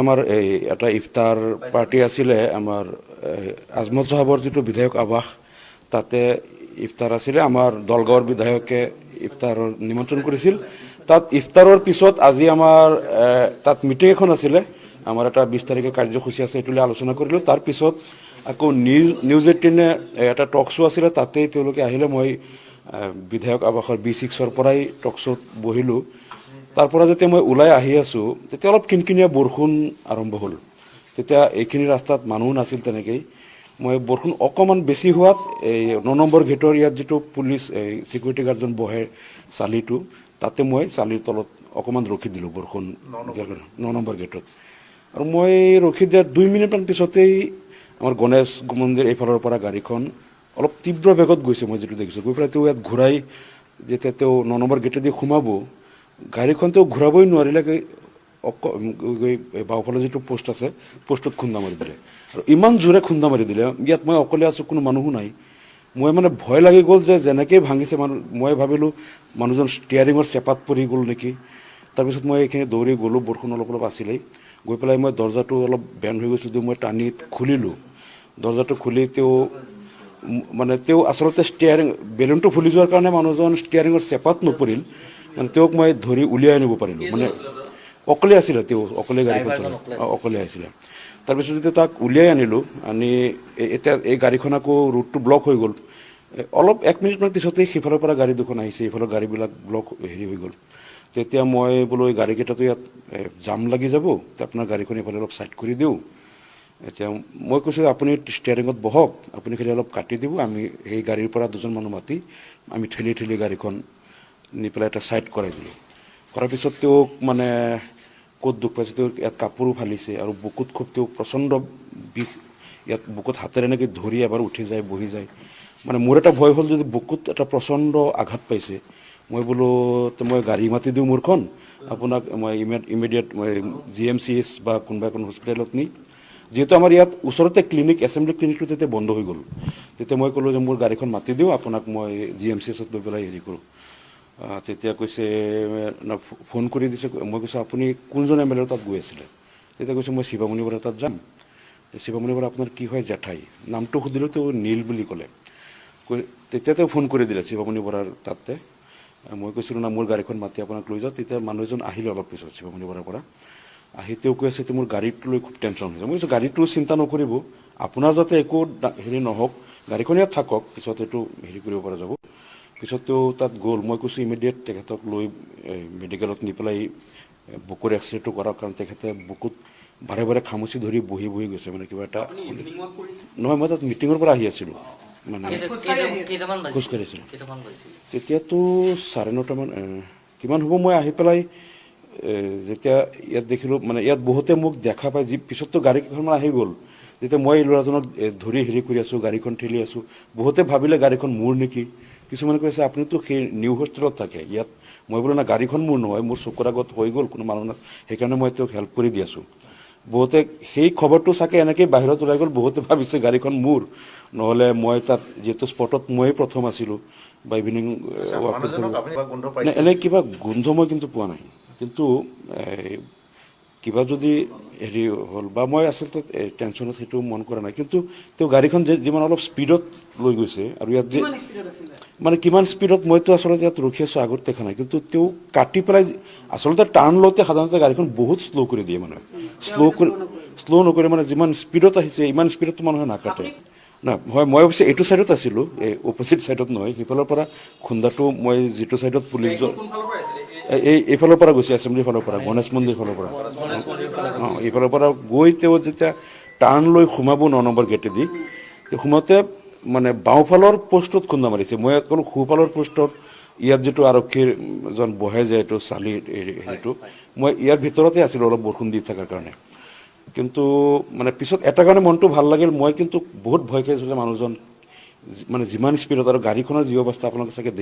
আমাৰ এটা ইফতাৰ পাৰ্টি আছিলে আমাৰ আজমত সাহাবৰ যেটো বিধায়ক আবাস তাতে ইফতাৰ আছিলে আমাৰ দলগাঁৱৰ বিধায়কে ইফতাৰৰ নিমন্ত্ৰণ কৰিছিল তাত ইফতাৰৰ পিছত আজি আমাৰ তাত মিটিং এখন আছিলে আমাৰ এটা 20 তাৰিখে কাৰ্যসূচী আছে এটুলে আলোচনা কৰিলো তাৰ পিছত আকৌ নিউজ 18 এটা টক শো আছিলে তাতে তেওঁলোকে আহিলে মই বিধায়ক আবাসৰ B6ৰ পৰাই টক শোত বহিলো তাৰপৰে যেতিয়া মই ওলাই আহি আছো তেতিয়া অলপ কিনকিনিয়া বৰষুণ আৰম্ভ হ'ল তেতিয়া এইখিনি ৰাস্তাত মানুহ নাছিল তেনেকৈ মই বৰষুণ অকমান বেছি হোৱাত এই 9 নম্বৰ গেটৰ ইয়াত যেটো পুলিচ সিকিউৰিটি গাৰ্ডজন বহে চালিটো তাতে মই চালিৰ তলত অকমান ৰখি দিলো বৰষুণ 9 নম্বৰ গেটত আৰু মই ৰখি দিয়াৰ 2 মিনিটমান পিছতেই আমাৰ গণেশ মন্দিৰ এইফালৰ পৰা গাড়ীখন অলপ তীব্ৰ বেগত গৈছে মই যেটো দেখিছো গৈ পেলাই তেওঁ ইয়াত ঘূৰাই যেতিয়া তেওঁ 9 নম্বৰ গেটেদি সোমাব গাড়ীখন তো ঘূৰাবই নোৱাৰিলে বাওঁফালে যেটো পোষ্ট আছে পোষ্টত খুন্দা মাৰি দিলে আৰু ইমান জোৰে খুন্দা মাৰি দিলে ইয়াত মই অকলে আছো কোনো মানুহো নাই মই মানে ভয় লাগি গ'ল যে যেনেকৈ ভাঙিছে মই ভাবিলো মানুহজন ষ্টিয়াৰিঙৰ চেপাত পৰি গ'ল নেকি তাৰপিছত মই এইখিনি দৌৰি গ'লো বৰষুণ অলপ অলপ আছিলেই গৈ পেলাই মই দৰ্জাটো অলপ বেণ্ড হৈ গৈছিল মই টানি খুলিলো দৰ্জাটো খুলি তেওঁ আচলতে ষ্টিয়াৰিং বেলুনটো ফুলি যোৱাৰ কাৰণে মানুহজন ষ্টিয়াৰিঙৰ চেপাত নপৰিল মানে তেওঁক মই ধৰি উলিয়াই আনিব পাৰিলো মানে অকলে আছিলে তেওঁ অকলে গাড়ীখন অকলে আহিছিলে তাৰপিছত যেতিয়া তাক উলিয়াই আনিলো আনি এতিয়া এই গাড়ীখন আকৌ ৰুটটো ব্লক হৈ গ'ল অলপ 1 মিনিটমান পিছতেই সিফালৰ পৰা গাড়ী দুখন আহিছে এইফালৰ গাড়ীবিলাক ব্লক হেৰি হৈ গ'ল তেতিয়া মই বোলো এই গাড়ীকেইটাতো ইয়াত জাম লাগি যাব আপোনাৰ গাড়ীখন এইফালে অলপ সাইড কৰি দিওঁ এতিয়া মই কৈছো আপুনি ষ্টিয়াৰিঙত বহক আপুনি খালি অলপ কাটি দিব আমি এই গাড়ীৰ পৰা দুজন মানুহ মাতি আমি ঠেলি গাড়ীখন নি পেলাই এটা সাইড কৰাই দিলোঁ কৰাৰ পিছত তেওঁক মানে ক'ত দুখ পাইছে তেওঁ ইয়াত কাপোৰো ফালিছে আৰু বুকুত খুব তেওঁ প্ৰচণ্ড বিষ ইয়াত বুকুত হাতেৰে এনেকৈ ধৰি এবাৰ উঠি যায় বহি যায় মানে মোৰ এটা ভয় হ'ল যদি বুকুত এটা প্ৰচণ্ড আঘাত পাইছে মই বোলো মই গাড়ী মাতি দিওঁ মোৰখন আপোনাক মই ইমিডিয়েট GMCH বা কোনোবা এখন হস্পিটেলত নি যেহেতু আমাৰ ইয়াত ওচৰতে ক্লিনিক এছেম্বলি ক্লিনিকটো তেতিয়া বন্ধ হৈ গ'ল তেতিয়া মই ক'লো যে মোৰ গাড়ীখন মাতি দিওঁ আপোনাক মই GMCHত লৈ পেলাই হেৰি কৰোঁ তেতিয়া কৈছে ফোন কৰি দিছে মই কৈছোঁ আপুনি কোনজন MLA তাত গৈ আছিলে তেতিয়া কৈছে মই শিৱামণি বৰা তাত যাম শিৱামণি বৰা আপোনাৰ কি হয় জেঠাই নামটো সুধিলোঁ তেওঁ নীল বুলি ক'লে তেতিয়া তেওঁ ফোন কৰি দিলে শিৱামণি বৰাৰ তাতে মই কৈছিলোঁ না মোৰ গাড়ীখন মাতি আপোনাক লৈ যাওঁ তেতিয়া মানুহ এজন আহিলে অলপ পিছত শিৱামণি বৰাৰ পৰা আহি তেওঁ কৈ আছে মোৰ গাড়ীটো লৈ খুব টেনশ্যন হৈছে মই কৈছোঁ গাড়ীটো চিন্তা নকৰিব আপোনাৰ যাতে একো হেৰি নহওক গাড়ীখন ইয়াত থাকক পিছত এইটো হেৰি কৰিব পৰা যাব পিছতো তাত গ'ল মই কৈছোঁ ইমিডিয়েট তেখেতক লৈ মেডিকেলত নি পেলাই বুকুৰ এক্সৰেটো কৰাৰ কাৰণ তেখেতে বুকুত বাৰে বাৰে খামুচি ধৰি বহি গৈছে মানে কিবা এটা নহয় মই তাত মিটিঙৰ পৰা আহি আছিলোঁ মানে খোজকাঢ়িছিলোঁ তেতিয়াতো 9:30 মান কিমান হ'ব মই আহি পেলাই যেতিয়া ইয়াত দেখিলোঁ মানে ইয়াত বহুতে মোক দেখা পাই যি পিছততো গাড়ীকেইখনমান আহি গ'ল যেতিয়া মই ল'ৰাজনক ধৰি হেৰি কৰি আছোঁ গাড়ীখন ঠেলি আছোঁ বহুতে ভাবিলে গাড়ীখন মোৰ নেকি কিছুমানে কৈছে আপুনিতো সেই নিউ হোষ্টেলত থাকে ইয়াত মই বোলো না গাড়ীখন মোৰ নহয় মোৰ চকুৰ আগত হৈ গ'ল কোনো মানুহ না সেইকাৰণে মই তেওঁক হেল্প কৰি দি আছোঁ বহুতে সেই খবৰটো চাকে এনেকৈ বাহিৰত ওলাই গ'ল বহুতে ভাবিছে গাড়ীখন মোৰ নহ'লে মই তাত যিহেতু স্পটত ময়ে প্ৰথম আছিলোঁ বা ইভিনিং এনে কিবা গোন্ধ মই কিন্তু পোৱা নাই কিন্তু কিবা যদি হেৰি হ'ল বা মই আচলতে টেনশ্যনত সেইটো মন কৰা নাই কিন্তু তেওঁ গাড়ীখন যিমান অলপ স্পীডত লৈ গৈছে আৰু ইয়াত যে মানে কিমান স্পীডত মইতো আচলতে ইয়াত ৰখি আছোঁ আগত দেখা নাই কিন্তু তেওঁ কাটি পেলাই আচলতে টাৰ্ণ লওঁতে সাধাৰণতে গাড়ীখন বহুত শ্ল' কৰি দিয়ে মানে শ্ল' নকৰে মানে যিমান স্পীডত আহিছে ইমান স্পীডততো মানুহে নাকাটে না হয় মই অৱশ্যে এইটো ছাইডত আছিলোঁ এই অপজিট ছাইডত নহয় সিফালৰ পৰা খুন্দাটো মই যিটো ছাইডত পুলিচজন এইফালৰ পৰা গৈছে এছেম্বলিৰ ফালৰ পৰা গণেশ মন্দিৰ ফালৰ পৰা এইফালৰ পৰা গৈ তেওঁ যেতিয়া টাৰ্ণ লৈ সোমাব 9 নম্বৰ গেটেদি সোমাওঁতে মানে বাওঁফালৰ পোষ্টত খুন্দা মাৰিছে মই ক'লো সোঁফালৰ পোষ্টত ইয়াত যিটো আৰক্ষীৰ জন বহে যায় এইটো চালি হেৰিটো মই ইয়াৰ ভিতৰতে আছিলোঁ অলপ বৰষুণ দি থকাৰ কাৰণে কিন্তু মানে পিছত এটা কাৰণে মনটো ভাল লাগিল মই কিন্তু বহুত ভয় খাইছোঁ যে মানুহজন মানে যিমান স্পীডত আৰু গাড়ীখনৰ যি অৱস্থা আপোনালোকে চাগে